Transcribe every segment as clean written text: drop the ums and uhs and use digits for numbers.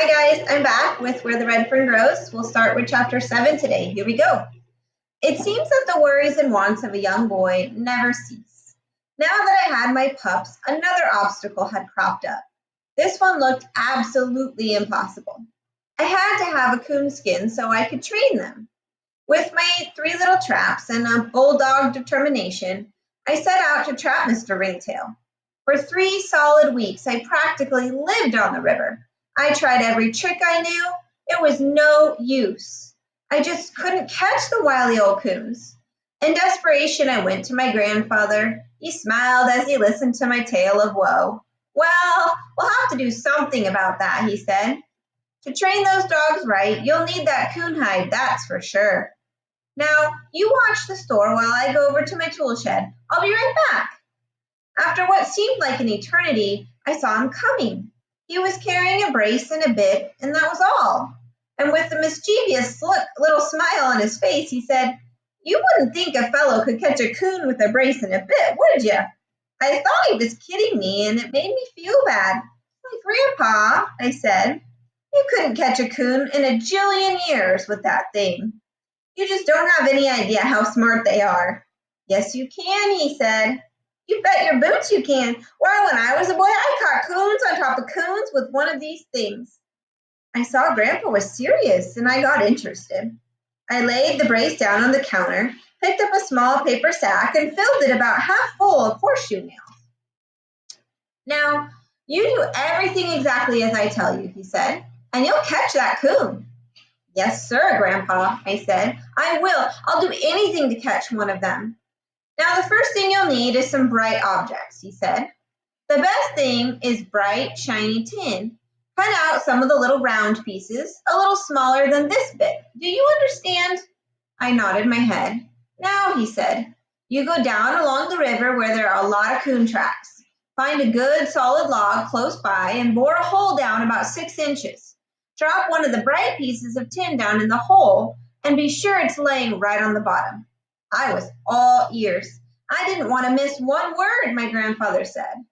Hi guys, I'm back with Where the Red Fern Grows. We'll start with chapter 7 today. Here we go. It seems that the worries and wants of a young boy never cease. Now that I had my pups, another obstacle had cropped up. This one looked absolutely impossible. I had to have a coonskin so I could train them. With my 3 little traps and a bulldog determination, I set out to trap Mr. Ringtail. For 3 solid weeks, I practically lived on the river. I tried every trick I knew. It was no use. I just couldn't catch the wily old coons. In desperation, I went to my grandfather. He smiled as he listened to my tale of woe. Well, we'll have to do something about that, he said. To train those dogs right, you'll need that coon hide, that's for sure. Now, you watch the store while I go over to my tool shed. I'll be right back. After what seemed like an eternity, I saw him coming. He was carrying a brace and a bit, and that was all. And with a mischievous little smile on his face, he said, "You wouldn't think a fellow could catch a coon with a brace and a bit, would you?" I thought he was kidding me, and it made me feel bad. "My Grandpa," I said, "you couldn't catch a coon in a jillion years with that thing. You just don't have any idea how smart they are." "Yes, you can," he said. "You bet your boots you can. Why, when I was a boy, I caught coons on top of coons with one of these things." I saw Grandpa was serious, and I got interested. I laid the brace down on the counter, picked up a small paper sack, and filled it about half full of horseshoe nails. "Now, you do everything exactly as I tell you," he said, "and you'll catch that coon." "Yes, sir, Grandpa," I said. "I will. I'll do anything to catch one of them." "Now, the first thing you'll need is some bright objects," he said. "The best thing is bright, shiny tin. Cut out some of the little round pieces, a little smaller than this bit. Do you understand?" I nodded my head. "Now," he said, "you go down along the river where there are a lot of coon tracks. Find a good solid log close by and bore a hole down about 6 inches. Drop one of the bright pieces of tin down in the hole and be sure it's laying right on the bottom." I was all ears. I didn't want to miss one word my grandfather said.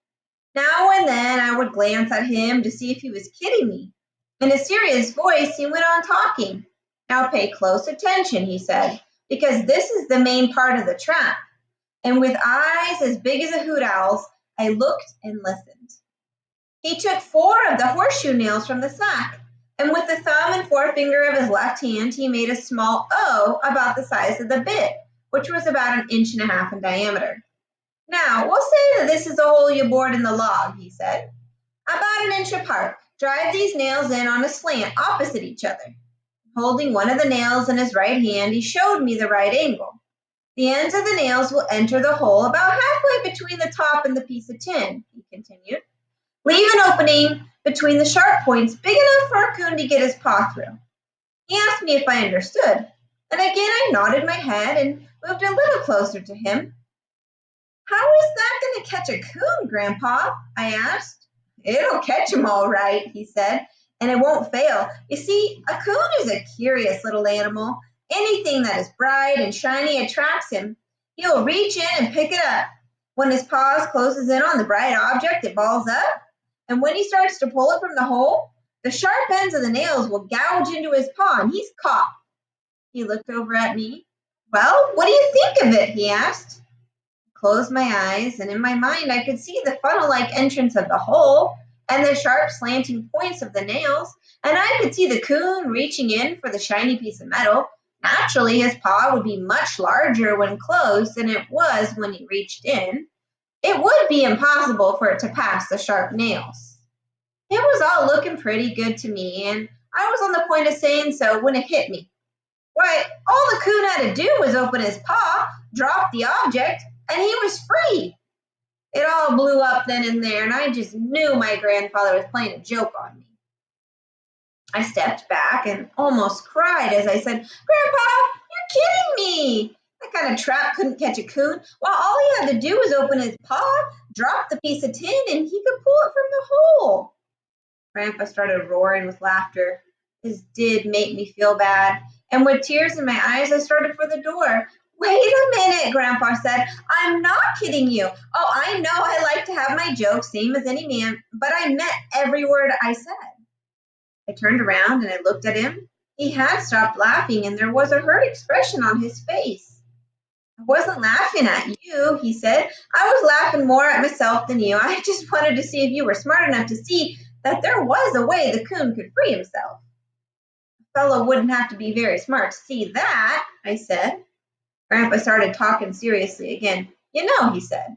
Now and then I would glance at him to see if he was kidding me. In a serious voice, he went on talking. "Now pay close attention," he said, "because this is the main part of the trap." And with eyes as big as a hoot owl's, I looked and listened. He took 4 of the horseshoe nails from the sack, and with the thumb and forefinger of his left hand, he made a small O about the size of the bit, which was about 1.5 inches in diameter. "Now, we'll say that this is the hole you bored in the log," he said. "About 1 inch apart. Drive these nails in on a slant opposite each other." Holding one of the nails in his right hand, he showed me the right angle. "The ends of the nails will enter the hole about halfway between the top and the piece of tin," he continued. "Leave an opening between the sharp points big enough for a coon to get his paw through." He asked me if I understood, and again I nodded my head and moved a little closer to him. "How is that going to catch a coon, Grandpa?" I asked. "It'll catch him all right," he said, "and it won't fail. You see, a coon is a curious little animal. Anything that is bright and shiny attracts him. He'll reach in and pick it up. When his paws closes in on the bright object, it balls up, and when he starts to pull it from the hole, the sharp ends of the nails will gouge into his paw, and he's caught." He looked over at me. "Well, what do you think of it?" he asked. Closed my eyes, and in my mind I could see the funnel-like entrance of the hole and the sharp slanting points of the nails, and I could see the coon reaching in for the shiny piece of metal. Naturally, his paw would be much larger when closed than it was when he reached in. It would be impossible for it to pass the sharp nails. It was all looking pretty good to me, and I was on the point of saying so when it hit me. Why, all the coon had to do was open his paw, drop the object, and he was free. It all blew up then and there, and I just knew my grandfather was playing a joke on me. I stepped back and almost cried as I said, "Grandpa, you're kidding me. That kind of trap couldn't catch a coon. Well, all he had to do was open his paw, drop the piece of tin, and he could pull it from the hole." Grandpa started roaring with laughter. This did make me feel bad, and with tears in my eyes, I started for the door. "Wait a minute," Grandpa said. "I'm not kidding you. Oh, I know I like to have my jokes, same as any man, but I meant every word I said." I turned around and I looked at him. He had stopped laughing and there was a hurt expression on his face. I wasn't laughing at you, he said. I was laughing more at myself than you. I just wanted to see if you were smart enough to see that there was a way the coon could free himself. A fellow wouldn't have to be very smart to see that, I said. Grandpa started talking seriously again. You know, he said,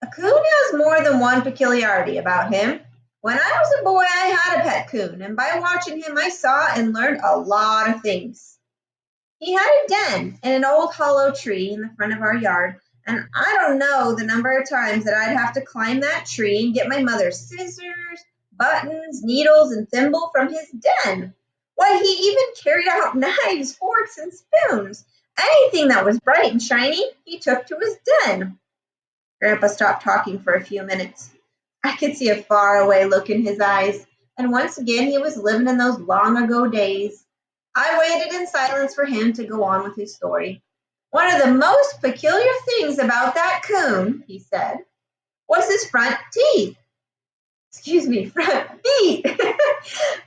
a coon has more than one peculiarity about him. When I was a boy, I had a pet coon, and by watching him, I saw and learned a lot of things. He had a den in an old hollow tree in the front of our yard, and I don't know the number of times that I'd have to climb that tree and get my mother's scissors, buttons, needles, and thimble from his den. Why, he even carried out knives, forks, and spoons. Anything that was bright and shiny, he took to his den. Grandpa stopped talking for a few minutes. I could see a faraway look in his eyes, and once again he was living in those long ago days. I waited in silence for him to go on with his story. One of the most peculiar things about that coon, he said, was his front teeth. Front feet.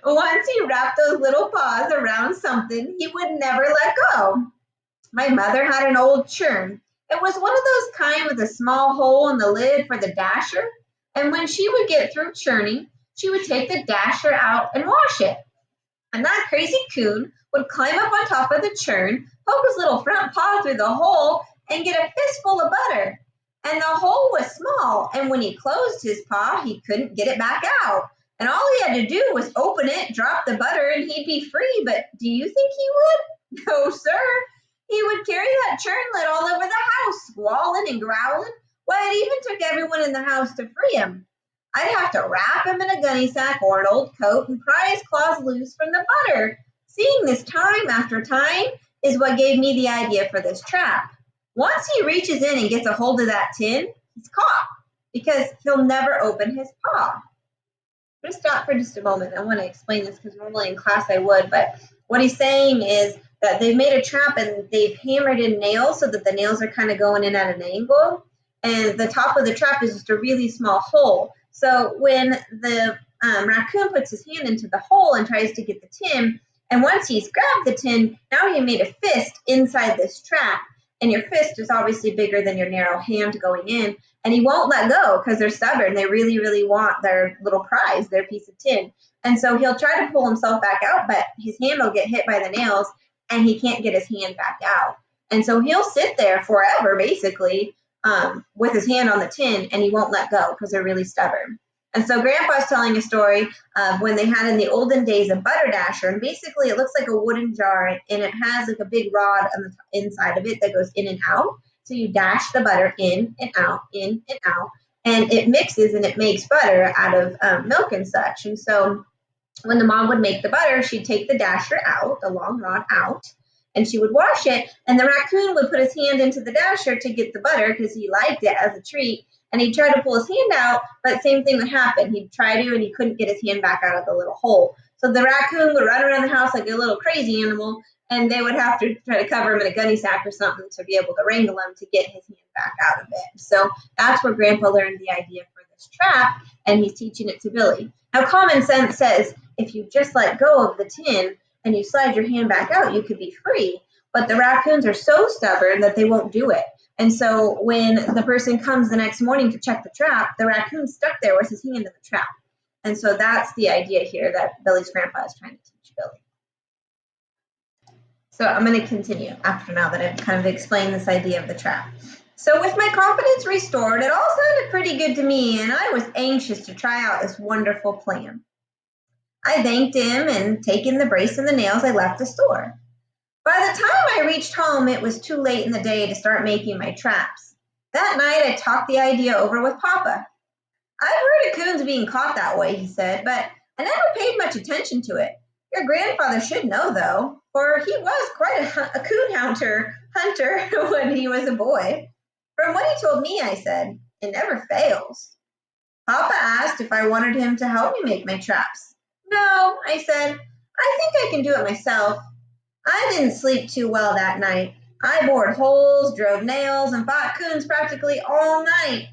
Once he wrapped those little paws around something, he would never let go. My mother had an old churn. It was one of those kind with a small hole in the lid for the dasher, and when she would get through churning, she would take the dasher out and wash it. And that crazy coon would climb up on top of the churn, poke his little front paw through the hole, and get a fistful of butter. And the hole was small, and when he closed his paw, he couldn't get it back out. And all he had to do was open it, drop the butter, and he'd be free. But do you think he would? No, sir. He would carry that churn lid all over the house, squalling and growling. Why, it even took everyone in the house to free him. I'd have to wrap him in a gunny sack or an old coat and pry his claws loose from the butter. Seeing this time after time is what gave me the idea for this trap. Once he reaches in and gets a hold of that tin, he's caught because he'll never open his paw. I'm going to stop for just a moment. I want to explain this because normally in class I would, but what he's saying is that they've made a trap and they've hammered in nails so that the nails are kind of going in at an angle, and the top of the trap is just a really small hole. So when the raccoon puts his hand into the hole and tries to get the tin, and once he's grabbed the tin, now he made a fist inside this trap, and your fist is obviously bigger than your narrow hand going in, and he won't let go because they're stubborn. They really, really want their little prize, their piece of tin. And so he'll try to pull himself back out, but his hand will get hit by the nails, and he can't get his hand back out. And so he'll sit there forever, basically, with his hand on the tin, and he won't let go because they're really stubborn. And so Grandpa's telling a story of when they had in the olden days a butter dasher, and basically it looks like a wooden jar, and it has like a big rod on the inside of it that goes in and out. So you dash the butter in and out, and it mixes and it makes butter out of milk and such. And so when the mom would make the butter, she'd take the dasher out, the long rod out, and she would wash it, and the raccoon would put his hand into the dasher to get the butter because he liked it as a treat, and he'd try to pull his hand out, but same thing would happen. He'd try to, and he couldn't get his hand back out of the little hole. So the raccoon would run around the house like a little crazy animal, and they would have to try to cover him in a gunny sack or something to be able to wrangle him to get his hand back out of it. So that's where Grandpa learned the idea for this trap, and he's teaching it to Billy. Now, common sense says if you just let go of the tin and you slide your hand back out, you could be free. But the raccoons are so stubborn that they won't do it. And so when the person comes the next morning to check the trap, the raccoon's stuck there with his hand in the trap. And so that's the idea here that Billy's grandpa is trying to teach Billy. So I'm going to continue after now that I've kind of explained this idea of the trap. So with my confidence restored, it all sounded pretty good to me, and I was anxious to try out this wonderful plan. I thanked him, and taking the brace and the nails, I left the store. By the time I reached home, it was too late in the day to start making my traps. That night, I talked the idea over with Papa. I've heard of coons being caught that way, he said, but I never paid much attention to it. Your grandfather should know, though, for he was quite a coon hunter when he was a boy. From what he told me, I said, it never fails. Papa asked if I wanted him to help me make my traps. No, I said, I think I can do it myself. I didn't sleep too well that night. I bored holes, drove nails, and fought coons practically all night.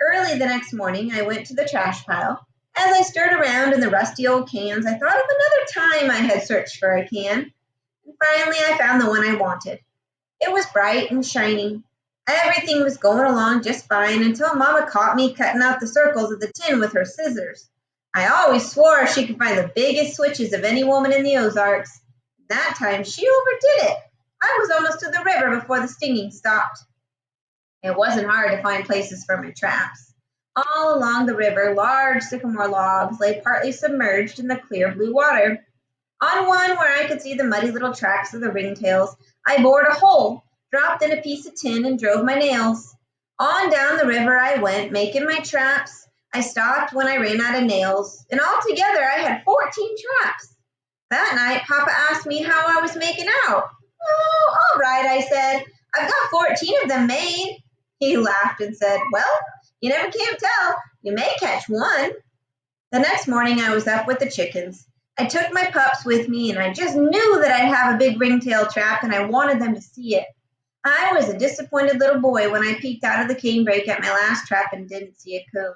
Early the next morning, I went to the trash pile, As I stirred around in the rusty old cans, I thought of another time I had searched for a can, and finally I found the one I wanted. It was bright and shiny. Everything was going along just fine until Mama caught me cutting out the circles of the tin with her scissors. I always swore she could find the biggest switches of any woman in the Ozarks. That time she overdid it. I was almost to the river before the stinging stopped. It wasn't hard to find places for my traps. All along the river, large sycamore logs lay partly submerged in the clear blue water. On one where I could see the muddy little tracks of the ringtails, I bored a hole, dropped in a piece of tin, and drove my nails. On down the river I went, making my traps. I stopped when I ran out of nails, and altogether I had 14 traps. That night, Papa asked me how I was making out. Oh, all right, I said. I've got 14 of them made. He laughed and said, well, you never can tell. You may catch one. The next morning I was up with the chickens. I took my pups with me, and I just knew that I'd have a big ringtail trap, and I wanted them to see it. I was a disappointed little boy when I peeked out of the canebrake at my last trap and didn't see a coon.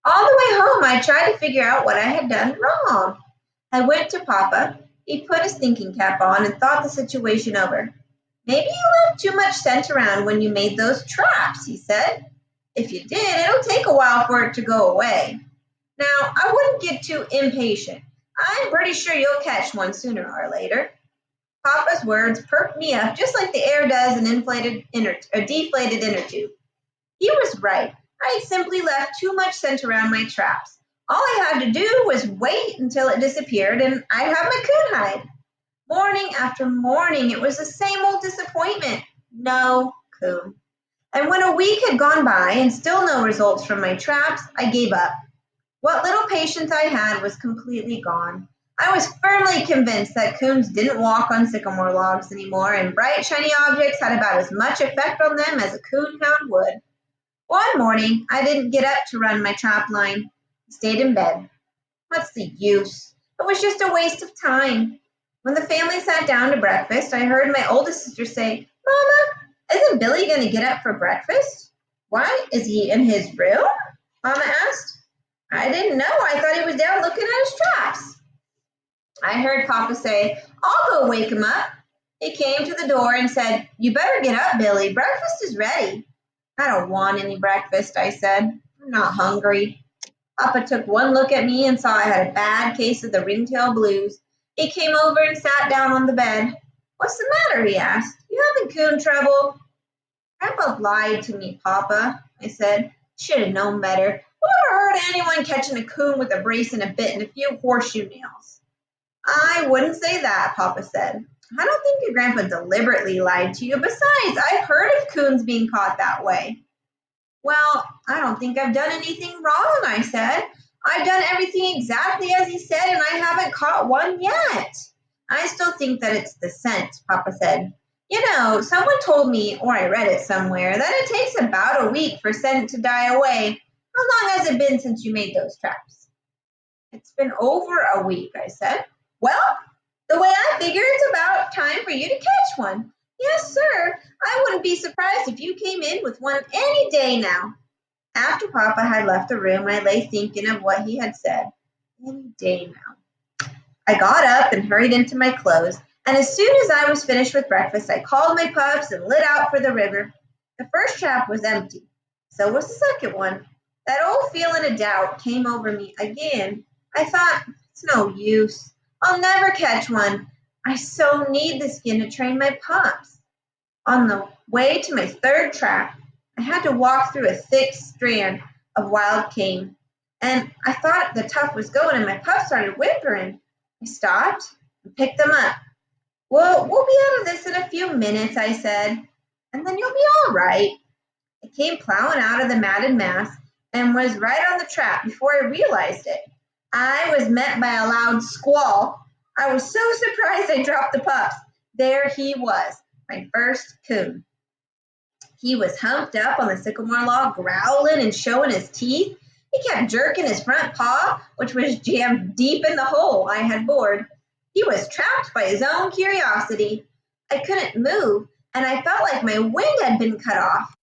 All the way home I tried to figure out what I had done wrong. I went to Papa. He put his thinking cap on and thought the situation over. Maybe you left too much scent around when you made those traps, he said. If you did, it'll take a while for it to go away. Now, I wouldn't get too impatient. I'm pretty sure you'll catch one sooner or later. Papa's words perked me up just like the air does an deflated inner tube. He was right. I had simply left too much scent around my traps. All I had to do was wait until it disappeared, and I'd have my coon hide. Morning after morning, it was the same old disappointment. No coon. And when a week had gone by and still no results from my traps, I gave up. What little patience I had was completely gone. I was firmly convinced that coons didn't walk on sycamore logs anymore, and bright, shiny objects had about as much effect on them as a coon hound would. One morning, I didn't get up to run my trap line. I stayed in bed. What's the use? It was just a waste of time. When the family sat down to breakfast, I heard my oldest sister say, Mama, isn't Billy going to get up for breakfast? Why, is he in his room? Mama asked. I didn't know. I thought he was down looking at his traps. I heard Papa say, I'll go wake him up. He came to the door and said, You better get up, Billy. Breakfast is ready. I don't want any breakfast, I said. I'm not hungry. Papa took one look at me and saw I had a bad case of the ringtail blues. He came over and sat down on the bed. What's the matter? He asked. You having coon trouble? Grandpa lied to me, Papa, I said. Should have known better. Whoever heard of anyone catching a coon with a brace and a bit and a few horseshoe nails? I wouldn't say that, Papa said. I don't think your grandpa deliberately lied to you. Besides, I've heard of coons being caught that way. Well, I don't think I've done anything wrong, I said. I've done everything exactly as he said, and I haven't caught one yet. I still think that it's the scent, Papa said. You know, someone told me, or I read it somewhere, that it takes about a week for scent to die away. How long has it been since you made those traps? It's been over a week, I said. Well, the way I figure it's about time for you to catch one. Yes, sir. I wouldn't be surprised if you came in with one any day now. After Papa had left the room, I lay thinking of what he had said. Any day now. I got up and hurried into my clothes, and as soon as I was finished with breakfast, I called my pups and lit out for the river. The first trap was empty. So was the second one. That old feeling of doubt came over me again. I thought, it's no use. I'll never catch one. I so need the skin to train my pups. On the way to my third trap, I had to walk through a thick strand of wild cane, and I thought the tuft was going, and my pups started whimpering. I stopped and picked them up. We'll be out of this in a few minutes, I said, and then you'll be all right. I came plowing out of the matted mass and was right on the trap before I realized it. I was met by a loud squall. I was so surprised I dropped the pups. There he was, my first coon. He was humped up on the sycamore log, growling and showing his teeth. He kept jerking his front paw, which was jammed deep in the hole I had bored. He was trapped by his own curiosity. I couldn't move, and I felt like my wind had been cut off.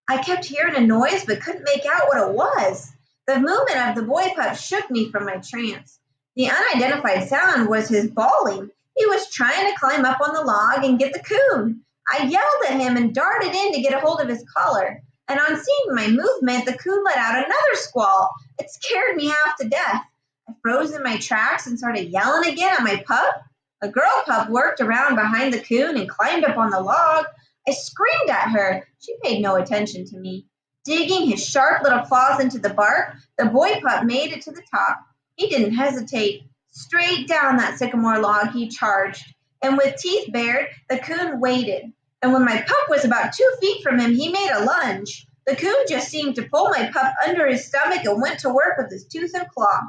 I kept hearing a noise but couldn't make out what it was. The movement of the boy pup shook me from my trance. The unidentified sound was his bawling. He was trying to climb up on the log and get the coon. I yelled at him and darted in to get a hold of his collar. And on seeing my movement, the coon let out another squall. It scared me half to death. I froze in my tracks and started yelling again at my pup. A girl pup worked around behind the coon and climbed up on the log. I screamed at her. She paid no attention to me. Digging his sharp little claws into the bark, the boy pup made it to the top. He didn't hesitate. Straight down that sycamore log he charged, and with teeth bared, the coon waited. And when my pup was about 2 feet from him, he made a lunge. The coon just seemed to pull my pup under his stomach and went to work with his tooth and claw.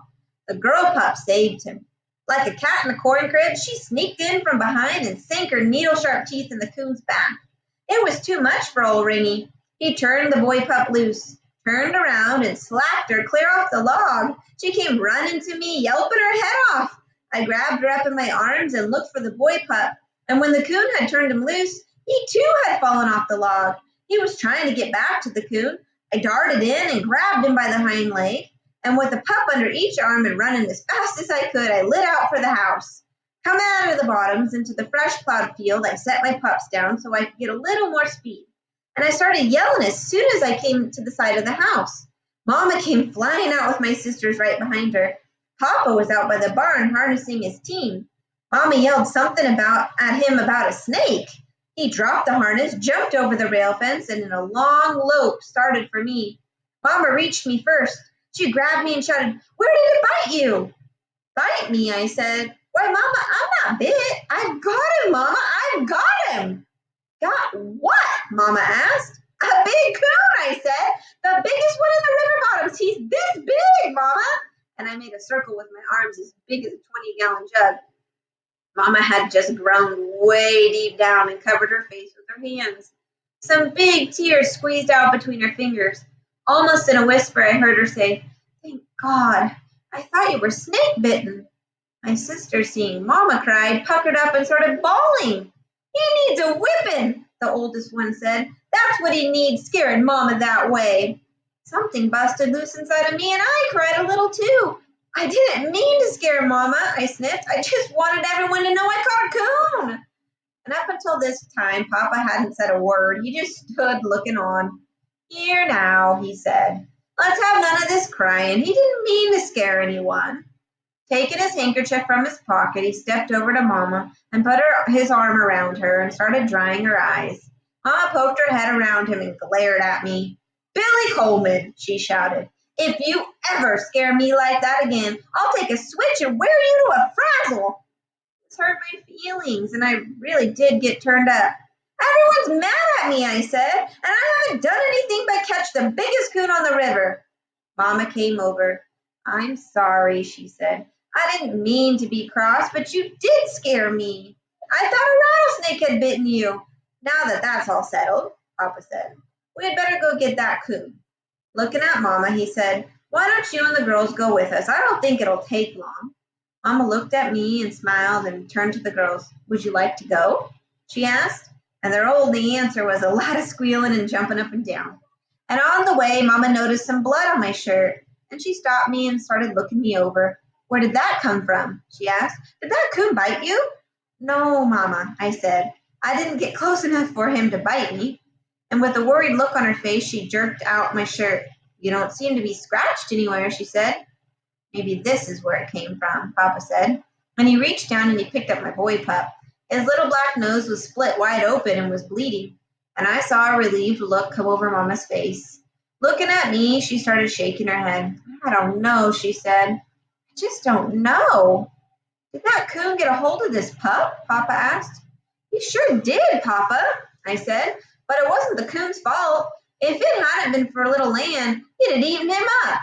The girl pup saved him. Like a cat in a corn crib, she sneaked in from behind and sank her needle-sharp teeth in the coon's back. It was too much for old Rainey. He turned the boy pup loose, turned around, and slapped her clear off the log. She came running to me, yelping her head off. I grabbed her up in my arms and looked for the boy pup, and when the coon had turned him loose, he too had fallen off the log. He was trying to get back to the coon. I darted in and grabbed him by the hind leg, and with the pup under each arm and running as fast as I could, I lit out for the house. Coming out of the bottoms into the fresh plowed field, I set my pups down so I could get a little more speed. And I started yelling as soon as I came to the side of the house. Mama came flying out with my sisters right behind her. Papa was out by the barn harnessing his team. Mama yelled something at him about a snake. He dropped the harness, jumped over the rail fence, and in a long lope started for me. Mama reached me first. She grabbed me and shouted, "Where did it bite you?" "Bite me," I said. "Why, Mama, I'm not bit. I've got him, Mama. I've got him." "Got what?" Mama asked. "A big coon," I said. "The biggest one in the river bottoms. He's this big, Mama." And I made a circle with my arms as big as a 20-gallon jug. Mama had just groaned way deep down and covered her face with her hands. Some big tears squeezed out between her fingers. Almost in a whisper, I heard her say, "Thank God. I thought you were snake bitten." My sister, seeing Mama cry, puckered up and started bawling. "He needs a whipping," the oldest one said. "That's what he needs, scaring Mama that way." Something busted loose inside of me, and I cried a little too. "I didn't mean to scare Mama," I sniffed. "I just wanted everyone to know I caught a coon." And up until this time, Papa hadn't said a word. He just stood looking on. "Here now," he said. "Let's have none of this crying. He didn't mean to scare anyone." Taking his handkerchief from his pocket, he stepped over to Mama and put his arm around her and started drying her eyes. Mama poked her head around him and glared at me. "Billy Coleman," she shouted, "if you ever scare me like that again, I'll take a switch and wear you to a frazzle." This hurt my feelings, and I really did get turned up. "Everyone's mad at me," I said, "and I haven't done anything but catch the biggest coon on the river." Mama came over. "I'm sorry," she said. "I didn't mean to be cross, but you did scare me. I thought a rattlesnake had bitten you." "Now that that's all settled," Papa said, "we had better go get that coon." Looking at Mama, he said, "Why don't you and the girls go with us? I don't think it'll take long." Mama looked at me and smiled and turned to the girls. "Would you like to go?" she asked, and their only answer was a lot of squealing and jumping up and down. And on the way, Mama noticed some blood on my shirt, and she stopped me and started looking me over. "Where did that come from?" she asked. "Did that coon bite you?" "No, Mama," I said. "I didn't get close enough for him to bite me." And with a worried look on her face, she jerked out my shirt. "You don't seem to be scratched anywhere," she said. "Maybe this is where it came from," Papa said. And he reached down and he picked up my boy pup. His little black nose was split wide open and was bleeding. And I saw a relieved look come over Mama's face. Looking at me, she started shaking her head. "I don't know," she said. "I just don't know." "Did that coon get a hold of this pup?" Papa asked. "He sure did, Papa," I said. "But it wasn't the coon's fault. If it hadn't been for little Land, he'd have eaten him up."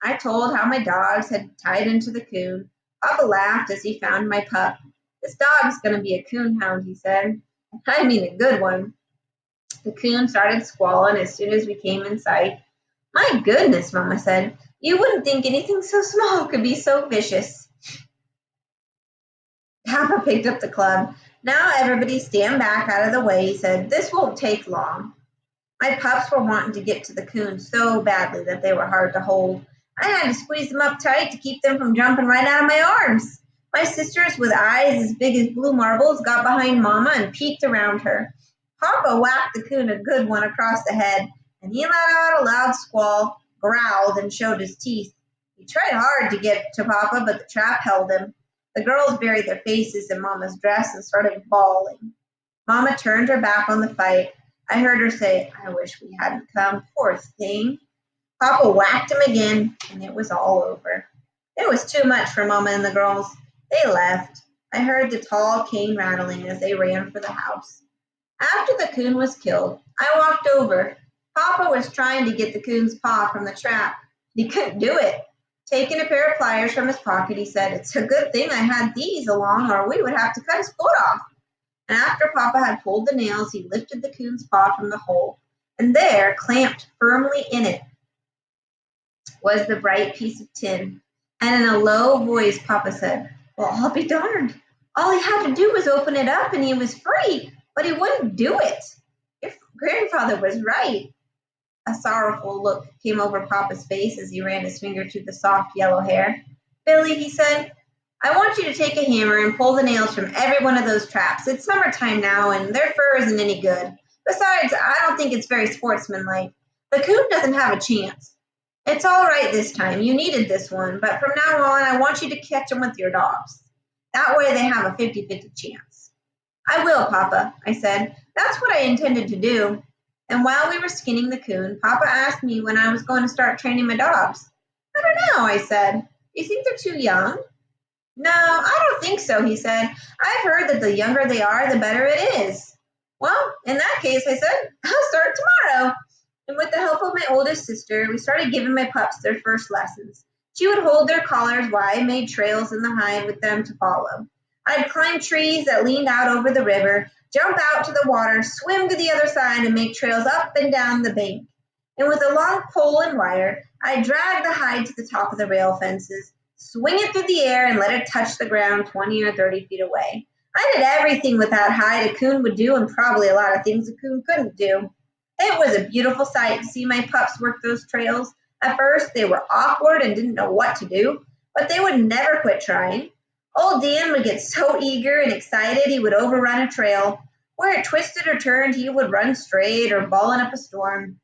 I told how my dogs had tied into the coon. Papa laughed as he found my pup. "This dog's going to be a coon hound," he said. "I mean a good one." The coon started squalling as soon as we came in sight. "My goodness," Mama said. "You wouldn't think anything so small could be so vicious." Papa picked up the club. "Now everybody stand back out of the way," he said. "This won't take long." My pups were wanting to get to the coon so badly that they were hard to hold. I had to squeeze them up tight to keep them from jumping right out of my arms. My sisters, with eyes as big as blue marbles, got behind Mama and peeked around her. Papa whacked the coon a good one across the head, and he let out a loud squall, growled, and showed his teeth. He tried hard to get to Papa, but the trap held him. The girls buried their faces in Mama's dress and started bawling. Mama turned her back on the fight. I heard her say, "I wish we hadn't come, poor thing." Papa whacked him again, and it was all over. It was too much for Mama and the girls. They left. I heard the tall cane rattling as they ran for the house. After the coon was killed, I walked over. Papa was trying to get the coon's paw from the trap. He couldn't do it. Taking a pair of pliers from his pocket, he said, "It's a good thing I had these along, or we would have to cut his foot off." And after Papa had pulled the nails, he lifted the coon's paw from the hole. And there, clamped firmly in it, was the bright piece of tin. And in a low voice, Papa said, "Well, I'll be darned. All he had to do was open it up and he was free, but he wouldn't do it. Your grandfather was right." A sorrowful look came over Papa's face as he ran his finger through the soft yellow hair. "Billy," he said, "I want you to take a hammer and pull the nails from every one of those traps. It's summertime now, and their fur isn't any good. Besides, I don't think it's very sportsmanlike. The coon doesn't have a chance. It's all right this time. You needed this one, but from now on, I want you to catch them with your dogs. That way they have a 50-50 chance." "I will, Papa," I said. "That's what I intended to do." And while we were skinning the coon, Papa asked me when I was going to start training my dogs. "I don't know," I said. "Do you think they're too young?" "No, I don't think so," he said. "I've heard that the younger they are, the better it is." "Well, in that case," I said, "I'll start tomorrow." And with the help of my oldest sister, we started giving my pups their first lessons. She would hold their collars wide, made trails in the hide with them to follow. I'd climb trees that leaned out over the river, jump out to the water, swim to the other side, and make trails up and down the bank. And with a long pole and wire, I'd drag the hide to the top of the rail fences, swing it through the air, and let it touch the ground 20 or 30 feet away. I did everything with that hide a coon would do, and probably a lot of things a coon couldn't do. It was a beautiful sight to see my pups work those trails. At first, they were awkward and didn't know what to do, but they would never quit trying. Old Dan would get so eager and excited he would overrun a trail. Where it twisted or turned, he would run straight or balling up a storm.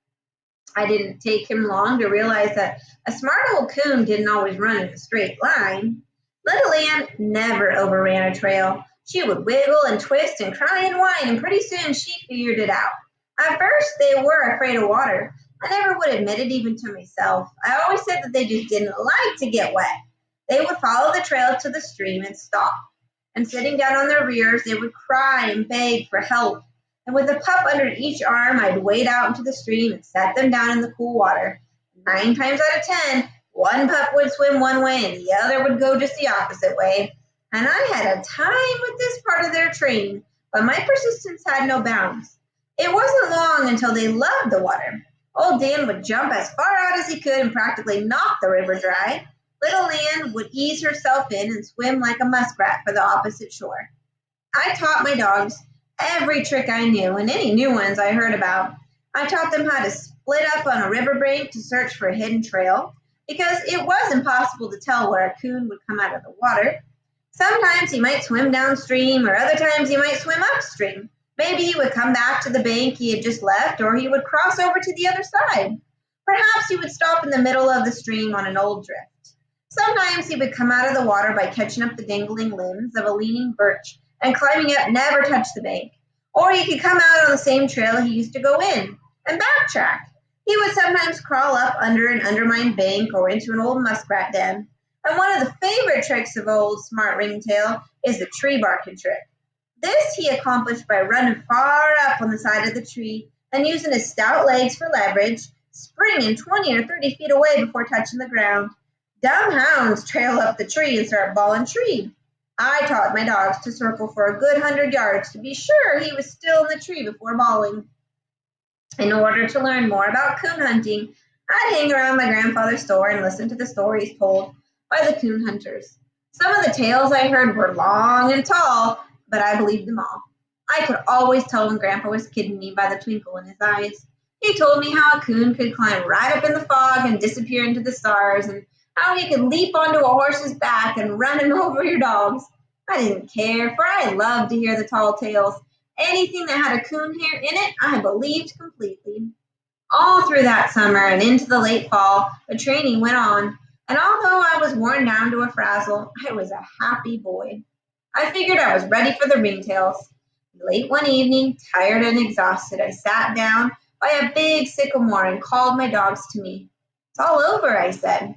I didn't take him long to realize that a smart old coon didn't always run in a straight line. Little Ann never overran a trail. She would wiggle and twist and cry and whine, and pretty soon she figured it out. At first, they were afraid of water. I never would admit it even to myself. I always said that they just didn't like to get wet. They would follow the trail to the stream and stop. And sitting down on their rears, they would cry and beg for help. And with a pup under each arm, I'd wade out into the stream and set them down in the cool water. 9 times out of 10, one pup would swim one way and the other would go just the opposite way. And I had a time with this part of their training, but my persistence had no bounds. It wasn't long until they loved the water. Old Dan would jump as far out as he could and practically knock the river dry. Little Ann would ease herself in and swim like a muskrat for the opposite shore. I taught my dogs every trick I knew and any new ones I heard about. I taught them how to split up on a riverbank to search for a hidden trail, because it was impossible to tell where a coon would come out of the water. Sometimes he might swim downstream, or other times he might swim upstream. Maybe he would come back to the bank he had just left, or he would cross over to the other side. Perhaps he would stop in the middle of the stream on an old drift. Sometimes he would come out of the water by catching up the dangling limbs of a leaning birch and climbing up never touch the bank. Or he could come out on the same trail he used to go in and backtrack. He would sometimes crawl up under an undermined bank or into an old muskrat den. And one of the favorite tricks of old Smart Ringtail is the tree barking trick. This he accomplished by running far up on the side of the tree and using his stout legs for leverage, springing 20 or 30 feet away before touching the ground. Dumb hounds trail up the tree and start bawling tree. I taught my dogs to circle for a good 100 yards to be sure he was still in the tree before bawling. In order to learn more about coon hunting, I'd hang around my grandfather's store and listen to the stories told by the coon hunters. Some of the tales I heard were long and tall, but I believed them all. I could always tell when Grandpa was kidding me by the twinkle in his eyes. He told me how a coon could climb right up in the fog and disappear into the stars, and how he could leap onto a horse's back and run him over your dogs. I didn't care, for I loved to hear the tall tales. Anything that had a coon hair in it, I believed completely. All through that summer and into the late fall, the training went on, and although I was worn down to a frazzle, I was a happy boy. I figured I was ready for the ringtails. Late one evening, tired and exhausted, I sat down by a big sycamore and called my dogs to me. It's all over, I said.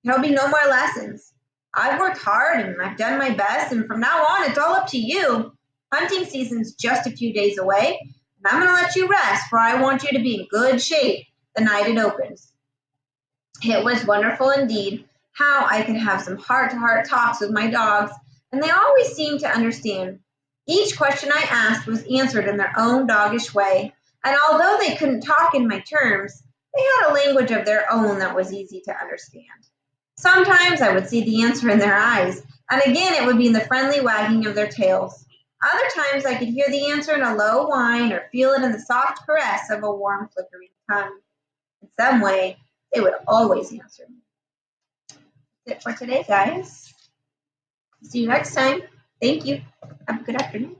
There'll be no more lessons. I've worked hard and I've done my best, and from now on, it's all up to you. Hunting season's just a few days away, and I'm going to let you rest, for I want you to be in good shape the night it opens. It was wonderful indeed how I could have some heart to heart talks with my dogs, and they always seemed to understand. Each question I asked was answered in their own doggish way, and although they couldn't talk in my terms, they had a language of their own that was easy to understand. Sometimes I would see the answer in their eyes, and again it would be in the friendly wagging of their tails. Other times I could hear the answer in a low whine or feel it in the soft caress of a warm flickering tongue. In some way, they would always answer me. That's it for today, guys. See you next time. Thank you. Have a good afternoon.